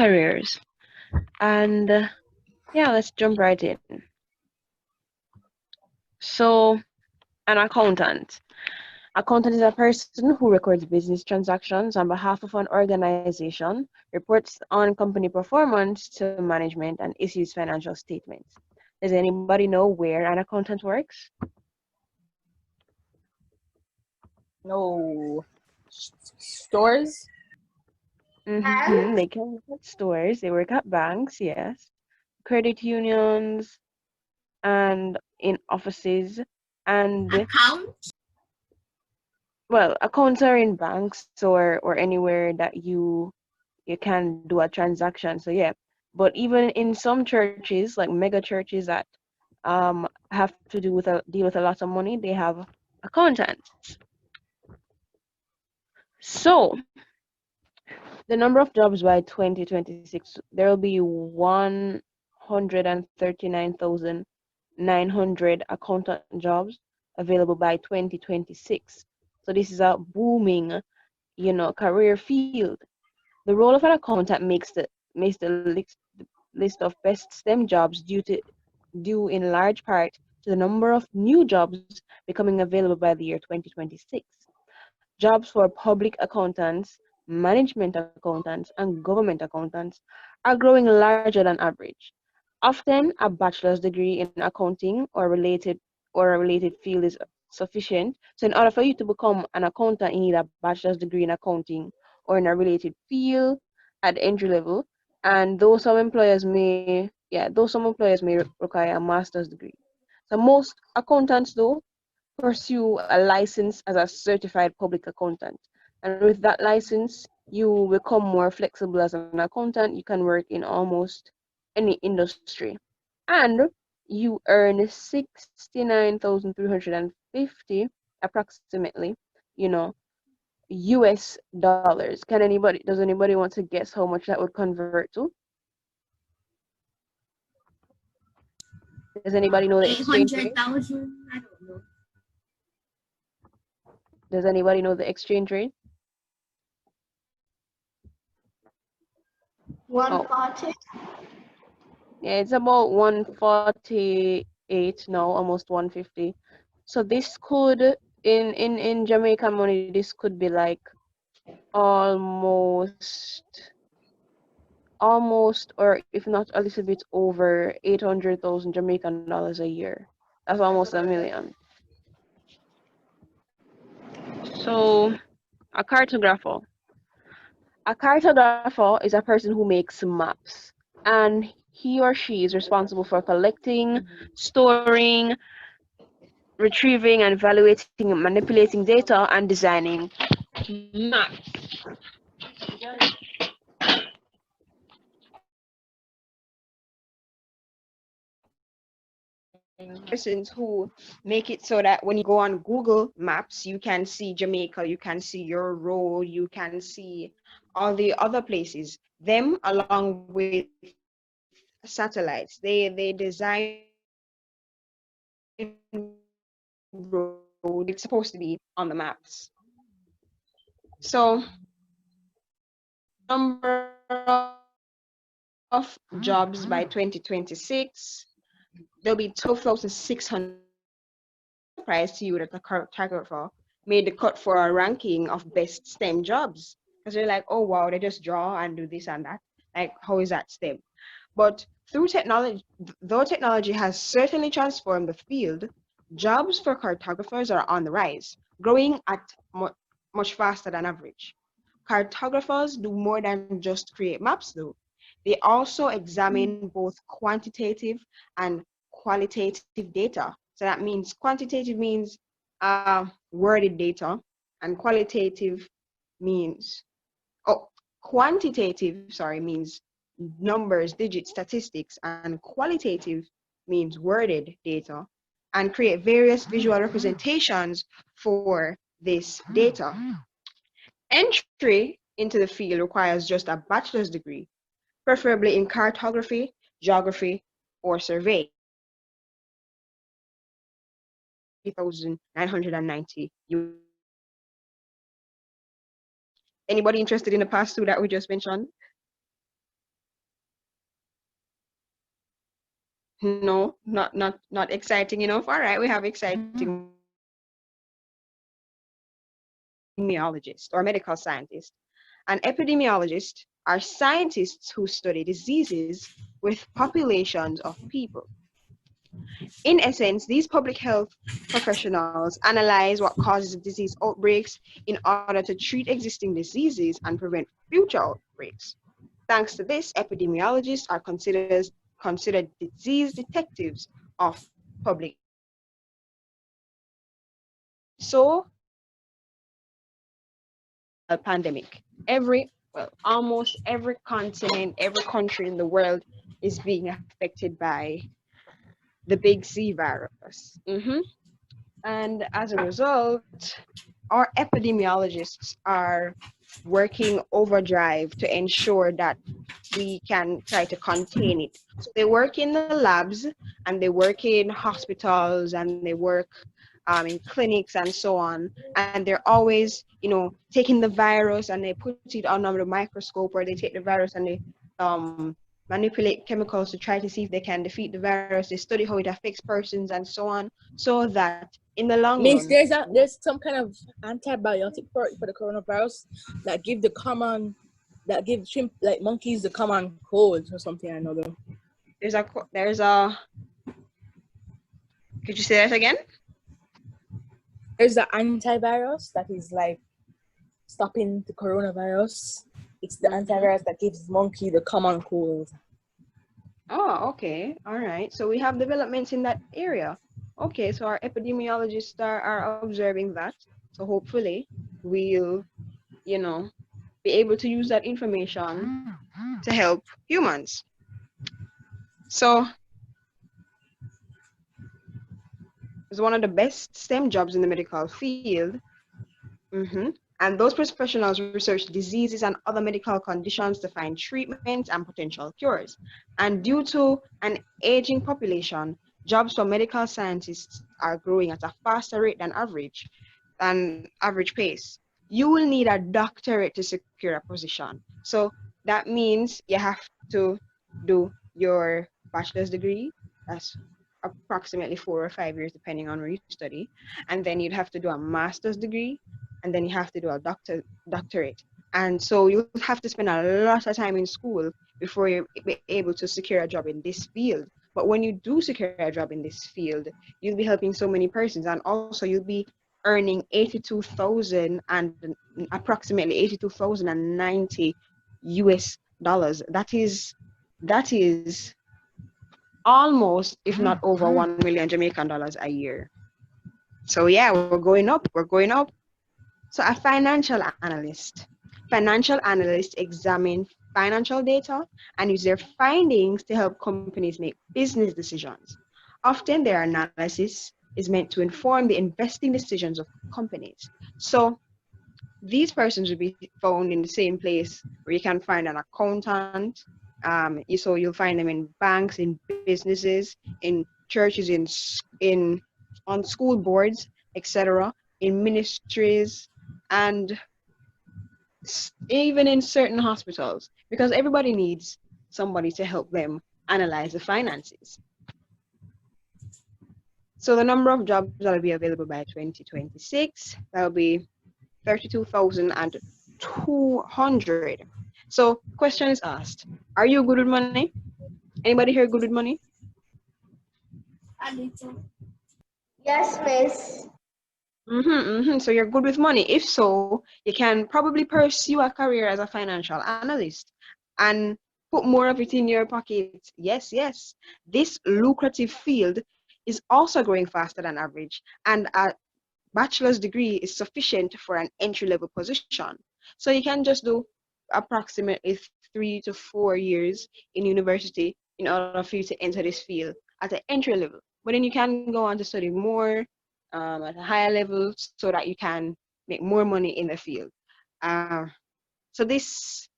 careers. And yeah, let's jump right in. So, an accountant. Accountant is a person who records business transactions on behalf of an organization, reports on company performance to management, and issues financial statements. Does anybody know where an accountant works? No. Stores? They can work at stores, they work at banks, yes, credit unions, and in offices, and well, accounts are in banks or anywhere that you can do a transaction. So yeah, but even in some churches, like mega churches that have to do with deal with a lot of money, they have accountants. So the number of jobs by 2026, there will be 139,900 accountant jobs available by 2026. So this is a booming, career field. The role of an accountant makes the list of best STEM jobs due in large part to the number of new jobs becoming available by the year 2026. Jobs for public accountants, management accountants, and government accountants are growing larger than average. Often, a bachelor's degree in accounting or a related field is sufficient. So, in order for you to become an accountant, you need a bachelor's degree in accounting or in a related field at entry level. And though some employers may require a master's degree. So most accountants though pursue a license as a certified public accountant. And with that license, you become more flexible as an accountant. You can work in almost any industry. And you earn 69,350 approximately, you know, US dollars. Does anybody want to guess how much that would convert to? Does anybody know the exchange rate? 800,000. I don't know. Does anybody know the exchange rate? 140. Yeah, it's about 148 now, almost 150. So this could, in Jamaican money, this could be like almost, or if not a little bit over 800,000 Jamaican dollars a year. That's almost a million. So a cartographer. A cartographer is a person who makes maps, and he or she is responsible for collecting, storing, retrieving and evaluating, manipulating data, and designing maps. Persons who make it so that when you go on Google Maps, you can see Jamaica, you can see your road, you can see all the other places. Them along with satellites. They design road. It's supposed to be on the maps. So number of jobs by 2026, there'll be 12,600. Price to you that the cartographer made the cut for a ranking of best STEM jobs. Because they're like, oh wow, they just draw and do this and that. Like, how is that STEM? But though technology has certainly transformed the field, jobs for cartographers are on the rise, growing at much faster than average. Cartographers do more than just create maps though. They also examine both quantitative and qualitative data. So that means quantitative means worded data, and quantitative, means numbers, digits, statistics, and qualitative means worded data, and create various visual representations for this data. Entry into the field requires just a bachelor's degree, preferably in cartography, geography, or survey. 3,990. Anybody interested in the past two that we just mentioned? No, not exciting enough. All right, we have exciting epidemiologist or medical scientist. An epidemiologist are scientists who study diseases with populations of people. In essence, these public health professionals analyze what causes disease outbreaks in order to treat existing diseases and prevent future outbreaks. Thanks to this, epidemiologists are considered disease detectives of public. So, a pandemic. Almost every continent, every country in the world is being affected by the big C virus. And as a result, our epidemiologists are working overdrive to ensure that we can try to contain it. So they work in the labs and they work in hospitals and they work in clinics and so on. And they're always, taking the virus and they put it under the microscope, or they take the virus and they manipulate chemicals to try to see if they can defeat the virus. They study how it affects persons and so on, so that in the long Means run, there's some kind of antibiotic for the coronavirus that give chimp like monkeys the common cold or something or another. Could you say that again? There's the antivirus that is like stopping the coronavirus. It's the antivirus that gives monkey the common cold. Oh, okay. All right. So we have developments in that area. Okay, so our epidemiologists are observing that. So hopefully we'll, be able to use that information to help humans. So it's one of the best STEM jobs in the medical field. And those professionals research diseases and other medical conditions to find treatments and potential cures. And due to an aging population, jobs for medical scientists are growing at a faster rate than average pace. You will need a doctorate to secure a position. So that means you have to do your bachelor's degree. That's approximately 4 or 5 years, depending on where you study. And then you'd have to do a master's degree, and then you have to do a doctorate. And so you'll have to spend a lot of time in school before you're able to secure a job in this field. But when you do secure a job in this field, you'll be helping so many persons, and also you'll be earning 82,000 and approximately 82,090 US dollars. That is almost, if not over 1 million Jamaican dollars a year. So yeah, we're going up. So a financial analyst. Financial analysts examine financial data and use their findings to help companies make business decisions. Often their analysis is meant to inform the investing decisions of companies. So these persons will be found in the same place where you can find an accountant. So you'll find them in banks, in businesses, in churches, on school boards, etc., in ministries, and even in certain hospitals, because everybody needs somebody to help them analyze the finances. So the number of jobs that will be available by 2026, that will be 32,200. So question is asked, are you good with money? Anybody here good with money? A little. Yes, miss. So you're good with money. If so, you can probably pursue a career as a financial analyst and put more of it in your pocket. Yes. This lucrative field is also growing faster than average, and a bachelor's degree is sufficient for an entry-level position. So you can just do approximately 3 to 4 years in university in order for you to enter this field at an entry level. But then you can go on to study more at a higher level so that you can make more money in the field. So this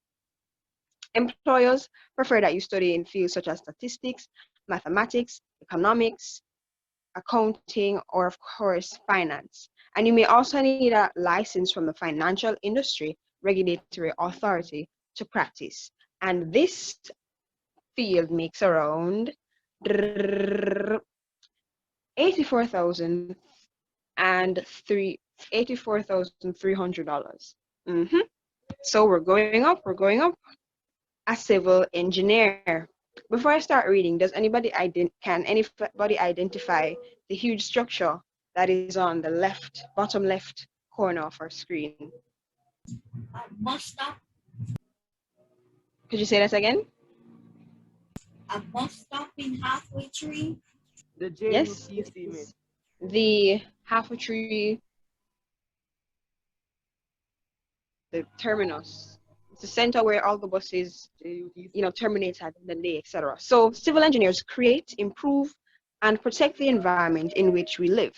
employers prefer that you study in fields such as statistics, mathematics, economics, accounting, or of course, finance. And you may also need a license from the financial industry regulatory authority to practice. And this field makes around $84,000 and $84,300. So we're going up, we're going up. A civil engineer. Before I start reading, can anybody identify the huge structure that is on the left, bottom left corner of our screen? Bus stop. Could you say that again? A bus stop in halfway tree. The Yes, JUTC, miss. the half a tree, the terminus. It's the center where all the buses, JUTC. terminate at the day, etc. So civil engineers create, improve, and protect the environment in which we live.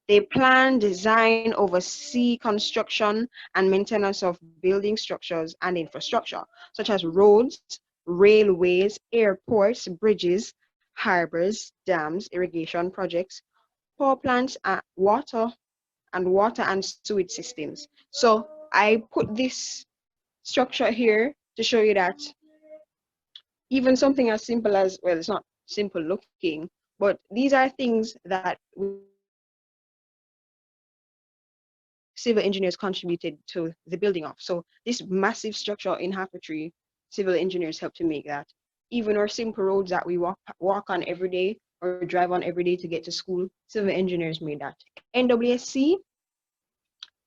They plan, design, oversee construction and maintenance of building structures and infrastructure, such as roads, railways, airports, bridges, harbors, dams, irrigation projects, power plants, water and sewage systems. So I put this structure here to show you that even something as simple as, well, it's not simple looking, but these are things that civil engineers contributed to the building of. So this massive structure in half a tree, civil engineers helped to make that. Even our simple roads that we walk on every day or drive on every day to get to school, civil engineers made that. NWSC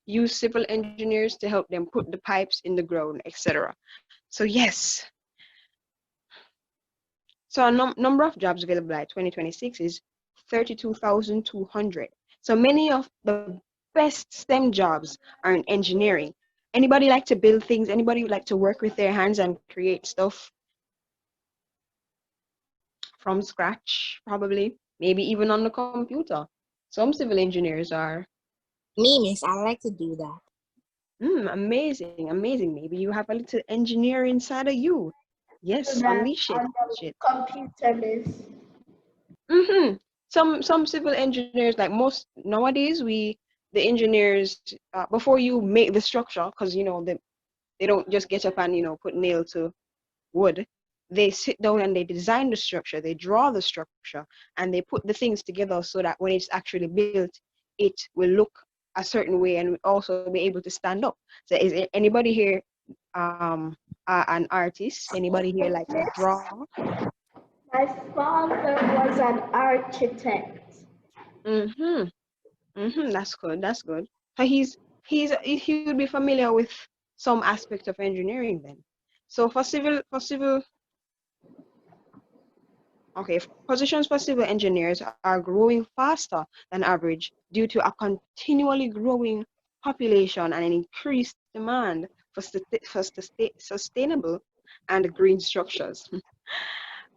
use civil engineers to help them put the pipes in the ground, etc. So yes. So a number of jobs available by 2026 is 32,200. So many of the best STEM jobs are in engineering. Anybody like to build things? Anybody like to work with their hands and create stuff from scratch, probably? Maybe even on the computer. Some civil engineers are. Me, miss, I like to do that. Amazing, amazing. Maybe you have a little engineer inside of you. Yes, unleash it. Computer, miss. Some civil engineers, like most nowadays, the engineers, before you make the structure, because they don't just get up and put nail to wood. They sit down and they design the structure, they draw the structure, and they put the things together so that when it's actually built, it will look a certain way and also be able to stand up. So is anybody here an artist? Anybody here like to draw? My father was an architect. That's good. That's good. So he would be familiar with some aspect of engineering then. So okay, positions for civil engineers are growing faster than average due to a continually growing population and an increased demand for sustainable and green structures.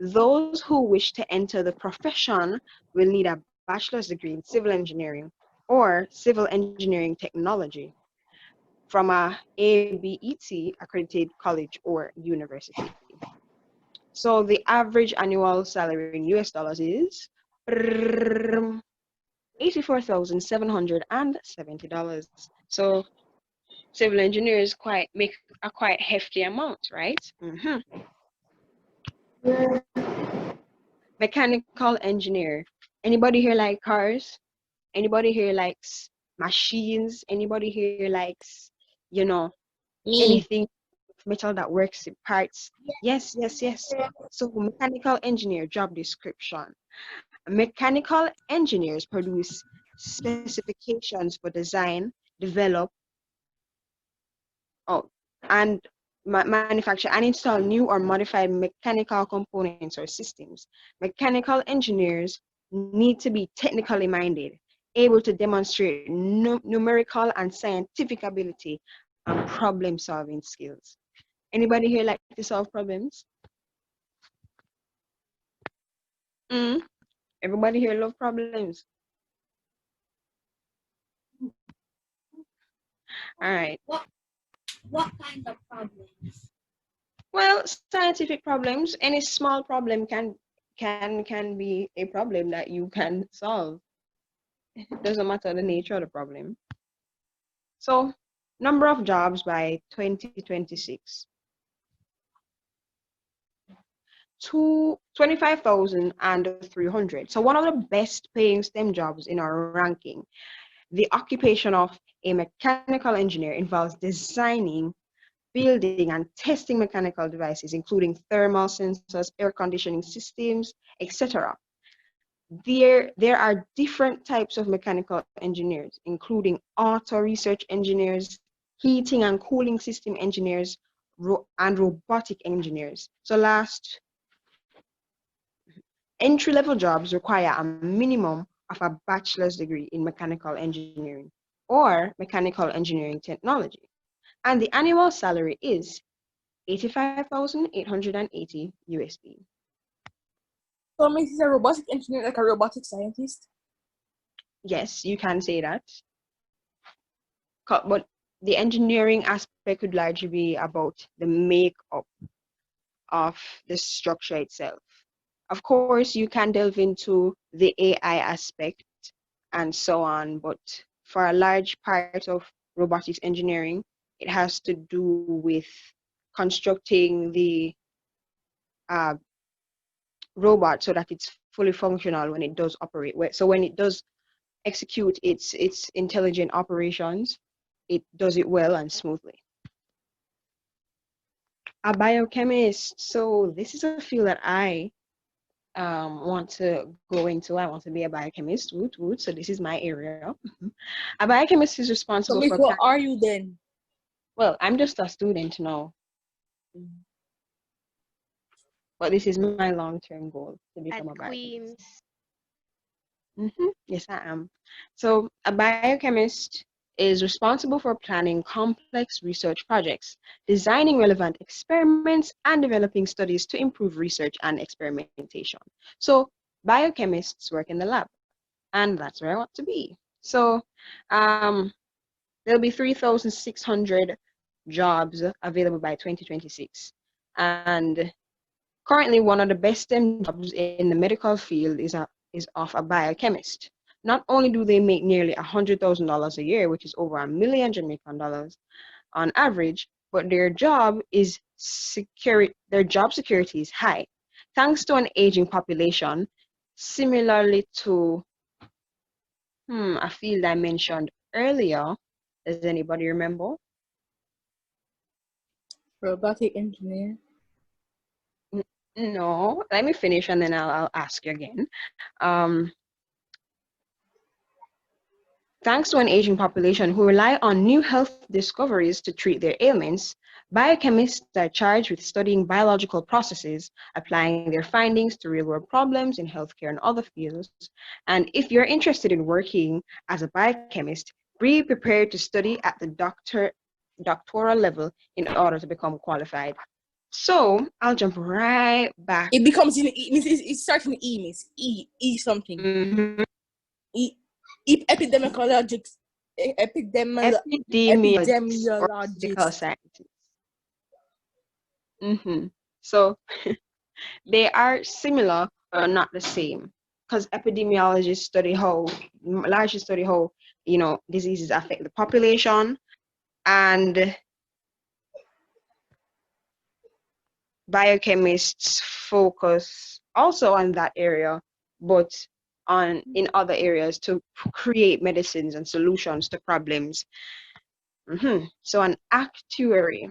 Those who wish to enter the profession will need a bachelor's degree in civil engineering or civil engineering technology from a ABET accredited college or university. So the average annual salary in US dollars is $84,770. So civil engineers make a quite hefty amount, right? Mechanical engineer. Anybody here like cars? Anybody here likes machines? Anybody here likes, Me. anything metal that works in parts? Yes. So mechanical engineer job description. Mechanical engineers produce specifications for design, develop, and manufacture and install new or modified mechanical components or systems. Mechanical engineers need to be technically minded, able to demonstrate numerical and scientific ability and problem-solving skills. Anybody here like to solve problems? Everybody here love problems. All right. What kind of problems? Well, scientific problems, any small problem can be a problem that you can solve. It doesn't matter the nature of the problem. So, number of jobs by 2026. 25,300. So one of the best paying STEM jobs in our ranking. The occupation of a mechanical engineer involves designing, building, and testing mechanical devices, including thermal sensors, air conditioning systems, etc. There are different types of mechanical engineers, including auto research engineers, heating and cooling system engineers, and robotic engineers. So last, entry-level jobs require a minimum of a bachelor's degree in mechanical engineering or mechanical engineering technology. And the annual salary is 85,880 USD. So Miss is a robotic engineer, like a robotic scientist. Yes, you can say that. But the engineering aspect could largely be about the makeup of the structure itself. Of course, you can delve into the AI aspect and so on, but for a large part of robotics engineering, it has to do with constructing the uh, robot so that it's fully functional when it does operate. So when it does execute its intelligent operations, it does it well and smoothly. A biochemist. So this is a field that I want to go into. I want to be a biochemist. Woot woot. So this is my area. A biochemist is So responsible Miss, for. what are you then? Well, I'm just a student now, but this is my long-term goal to become a biochemist. Yes, I am. So a biochemist is responsible for planning complex research projects, designing relevant experiments, and developing studies to improve research and experimentation. So biochemists work in the lab, and that's where I want to be. So there'll be 3,600 jobs available by 2026. And currently, one of the best STEM jobs in the medical field is of a biochemist. Not only do they make nearly $100,000 a year, which is over $1 million Jamaican dollars on average, but their job security is high, thanks to an aging population, similarly to a field I mentioned earlier. Does anybody remember? Robotic engineer. No, let me finish and then I'll ask you again. Thanks to an aging population who rely on new health discoveries to treat their ailments, biochemists are charged with studying biological processes, applying their findings to real-world problems in healthcare and other fields. And if you're interested in working as a biochemist, be prepared to study at the doctoral level in order to become qualified. So I'll jump right back. It becomes in it starts in E, Miss. E something. Mm-hmm. Epidemiologics. Epidemiologics. Sciences. So they are similar but not the same, because epidemiologists largely study how diseases affect the population, and biochemists focus also on that area, but in other areas to create medicines and solutions to problems. So an actuary.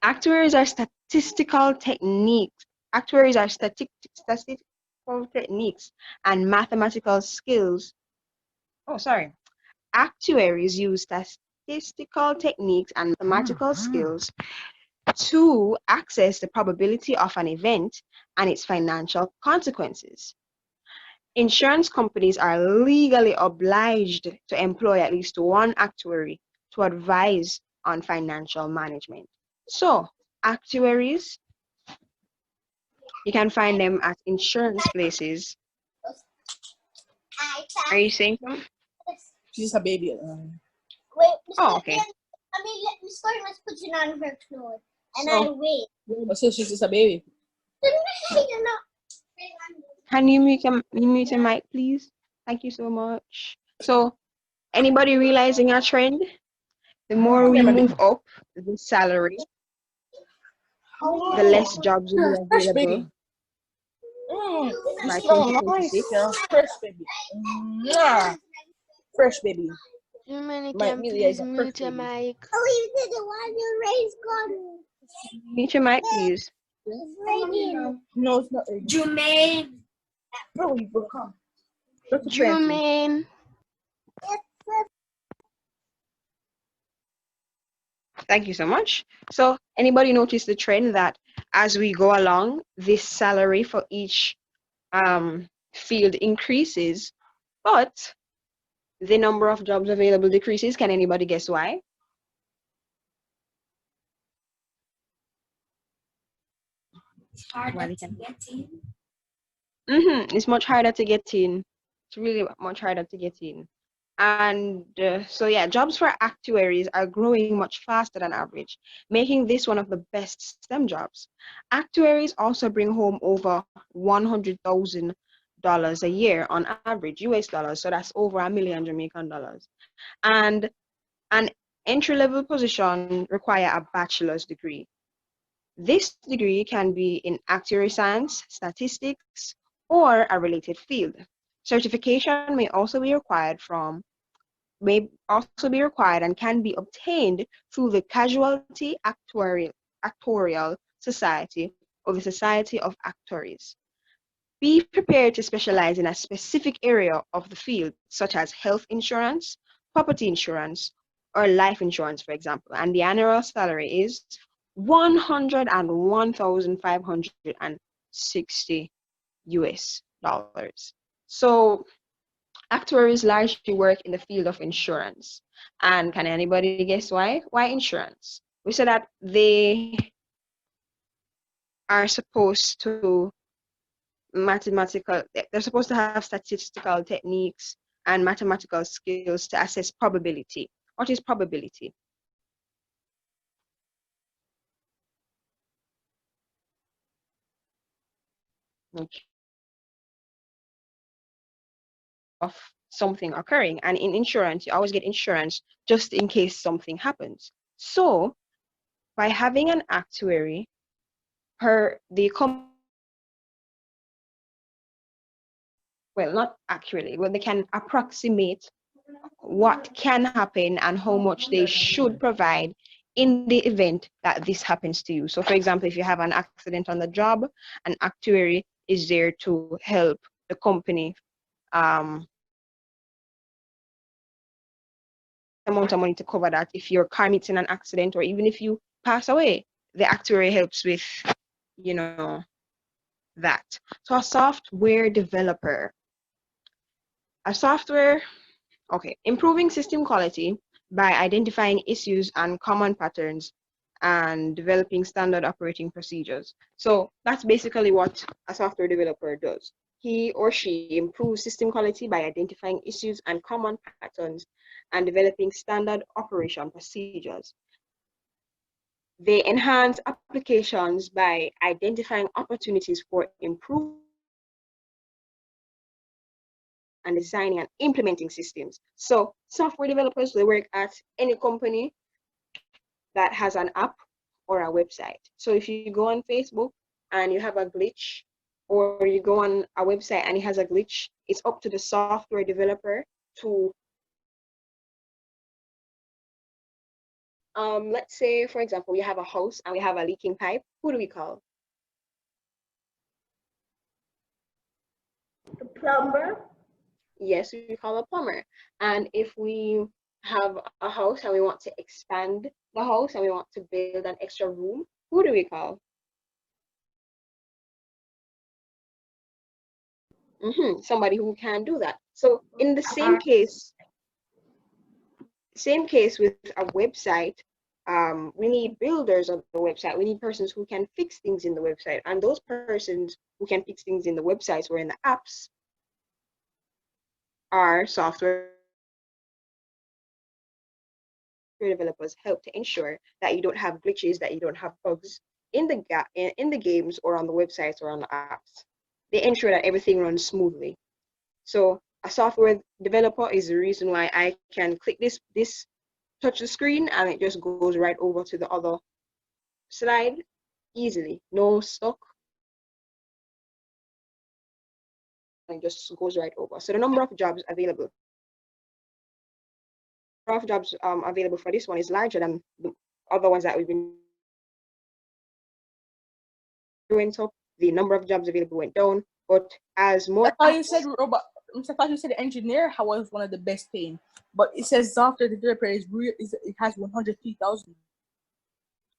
Actuaries are statistical techniques. Actuaries are statistical techniques and mathematical skills. Oh, sorry. Actuaries use statistical techniques and mathematical skills to assess the probability of an event and its financial consequences. Insurance companies are legally obliged to employ at least one actuary to advise on financial management. So, actuaries, you can find them at insurance places. Are you saying something? She's a baby. Wait, oh, okay. Miss Gordon was putting on her clothes, and I wait. So she's just a baby. Can you mute your mic, please? Thank you so much. So, anybody realizing a trend? The more we move up the salary, the less jobs will be Fresh available baby. It's by so nice. 2026. Yeah. Fresh baby. Yeah. Fresh baby. Germany, My can Amelia is please a fresh mute your baby. mic. Meet your mic, please. No, it's not. Jermaine. Bro, you will come. Go to pray. Germaine. Thank you so much. So anybody notice the trend that as we go along, this salary for each field increases, but the number of jobs available decreases? Can anybody guess why? It's harder to get in. It's much harder to get in. It's really much harder to get in. And so yeah, jobs for actuaries are growing much faster than average, making this one of the best STEM jobs. Actuaries also bring home over $100,000 a year on average, US dollars. So that's over $1 million Jamaican dollars. And an entry-level position require a bachelor's degree. This degree can be in actuary science, statistics, or a related field. Certification may also be required and can be obtained through the Casualty Actuarial Society or the Society of Actuaries. Be prepared to specialize in a specific area of the field, such as health insurance, property insurance, or life insurance, for example. And the annual salary is $101,560 US dollars. So actuaries largely work in the field of insurance. And can anybody guess why? Why insurance? We said that they are supposed to they're supposed to have statistical techniques and mathematical skills to assess probability. What is probability? Okay. Of something occurring, and in insurance you always get insurance just in case something happens. So by having an actuary, well, not accurately, but they can approximate what can happen and how much they should provide in the event that this happens to you. So for example, if you have an accident on the job, an actuary is there to help the company amount of money to cover that. If your car meets in an accident, or even if you pass away, the actuary helps with, you know, that. So a software developer, improving system quality by identifying issues and common patterns and developing standard operating procedures. So that's basically what a software developer does. He or she improves system quality by identifying issues and common patterns and developing standard operation procedures. They enhance applications by identifying opportunities for improvement and designing and implementing systems. So software developers, they work at any company that has an app or a website. So if you go on Facebook and you have a glitch, or you go on a website and it has a glitch, it's up to the software developer to let's say, for example, we have a house and we have a leaking pipe. Who do we call? The plumber. Yes, we call a plumber. And if we have a house and we want to expand the house and we want to build an extra room, who do we call? Somebody who can do that. So in the same case with a website, we need builders of the website. We need persons who can fix things in the website. And those persons who can fix things in the websites or in the apps are software developers. Help to ensure that you don't have glitches, that you don't have bugs in the games or on the websites or on the apps. They ensure that everything runs smoothly. So a software developer is the reason why I can click this, touch the screen, and it just goes right over to the other slide. easily, no stuck, and just goes right over. So the number of jobs available available for this one is larger than the other ones that we've been went up. The number of jobs available went down, but as more That's why you said robot. I thought you said engineer was one of the best paying, but it says software developer it has 103,000.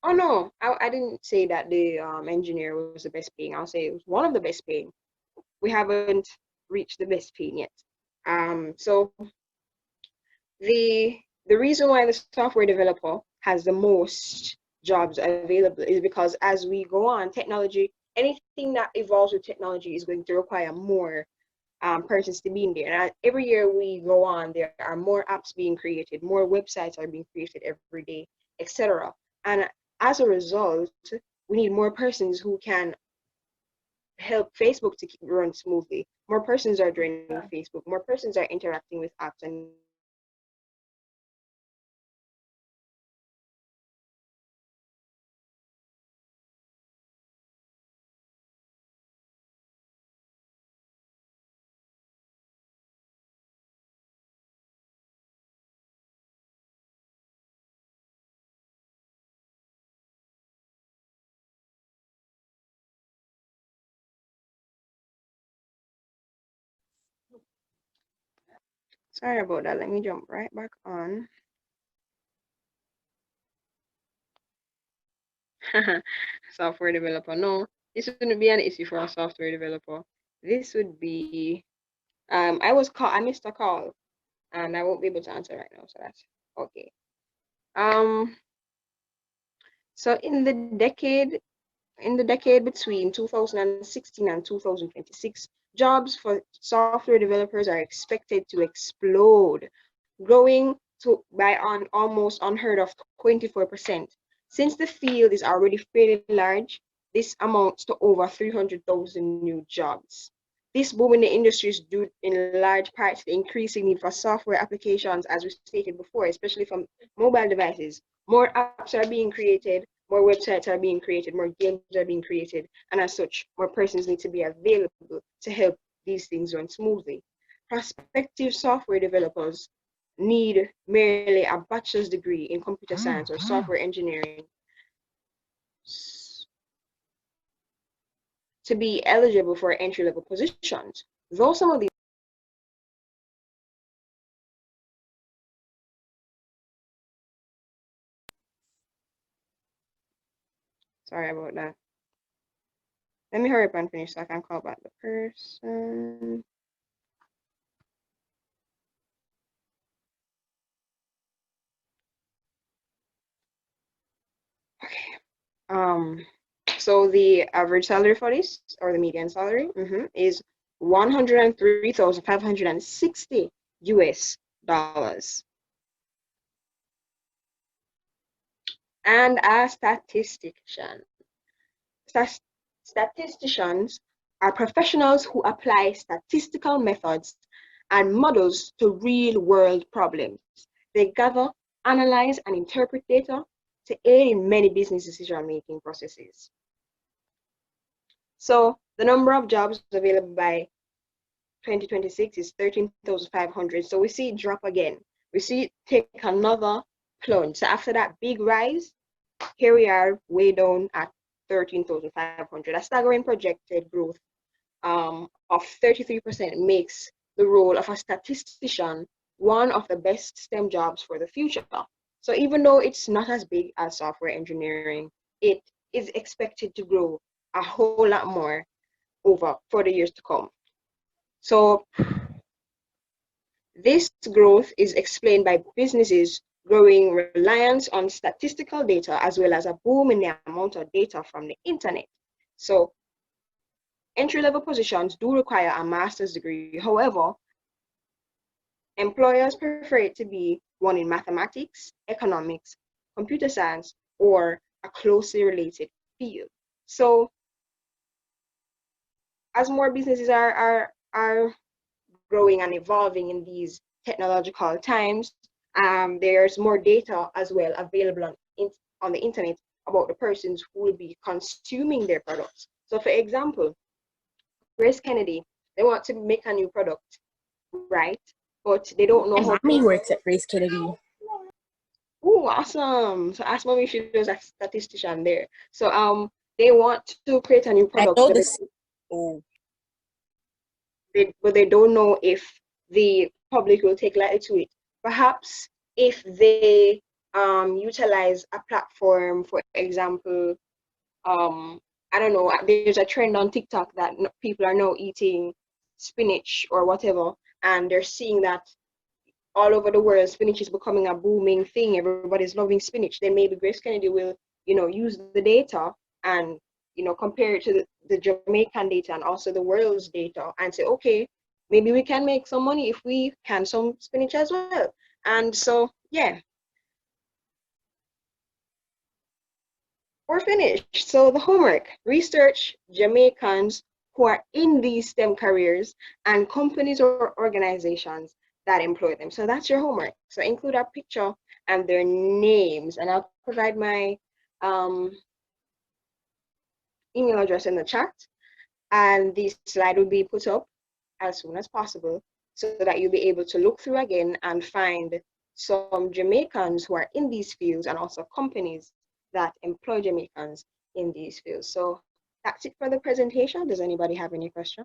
oh no, I didn't say that the engineer was the best paying. I'll say it was one of the best paying. We haven't reached the best paying yet. So the reason why the software developer has the most jobs available is because as we go on, technology, anything that evolves with technology is going to require more persons to be in there. And every year we go on, there are more apps being created, more websites are being created every day, etc. And as a result, we need more persons who can help Facebook to keep run smoothly. More persons are joining Facebook, more persons are interacting with apps, and sorry about that. Let me jump right back on. Software developer. No, this wouldn't be an issue for a software developer. This would be, I missed a call and I won't be able to answer right now. So that's okay. So in the decade between 2016 and 2026, jobs for software developers are expected to explode, growing by an almost unheard of 24%. Since the field is already fairly large, this amounts to over 300,000 new jobs. This boom in the industry is due in large part to the increasing need for software applications, as we stated before, especially from mobile devices. More apps are being created, more websites are being created, more games are being created, and as such, more persons need to be available to help these things run smoothly. Prospective software developers need merely a bachelor's degree in computer science or software engineering to be eligible for entry-level positions. Though some of these sorry about that. Let me hurry up and finish so I can call back the person. Okay. So the average salary for this, or the median salary, is 103,560 US dollars. And a statistician. Statisticians are professionals who apply statistical methods and models to real-world problems. They gather, analyze, and interpret data to aid in many business decision-making processes. So the number of jobs available by 2026 is 13,500. So we see it drop again. We see it take another plunge. So after that big rise, here we are way down at 13,500. A staggering projected growth of 33% makes the role of a statistician one of the best STEM jobs for the future. So even though it's not as big as software engineering, it is expected to grow a whole lot more for the years to come. So this growth is explained by businesses growing reliance on statistical data, as well as a boom in the amount of data from the internet. So entry-level positions do require a master's degree. However, employers prefer it to be one in mathematics, economics, computer science, or a closely related field. So as more businesses are growing and evolving in these technological times, there's more data as well available on the internet about the persons who will be consuming their products. So for example, Grace Kennedy, they want to make a new product, right? But they don't know My how mommy to. works at Grace Kennedy. Oh, awesome. So ask mommy if she was a statistician there. So they want to create a new I product, know but this. Oh, they don't know if the public will take lightly to it. Perhaps if they utilize a platform, for example, I don't know, there's a trend on TikTok that people are now eating spinach or whatever, and they're seeing that all over the world, spinach is becoming a booming thing. Everybody's loving spinach. Then maybe Grace Kennedy will, use the data and, compare it to the Jamaican data and also the world's data and say, okay, maybe we can make some money if we can some spinach as well. And so, yeah, we're finished. So the homework, research Jamaicans who are in these STEM careers and companies or organizations that employ them. So that's your homework. So include a picture and their names, and I'll provide my email address in the chat, and this slide will be put up as soon as possible so that you'll be able to look through again and find some Jamaicans who are in these fields and also companies that employ Jamaicans in these fields. So that's it for the presentation. Does anybody have any question?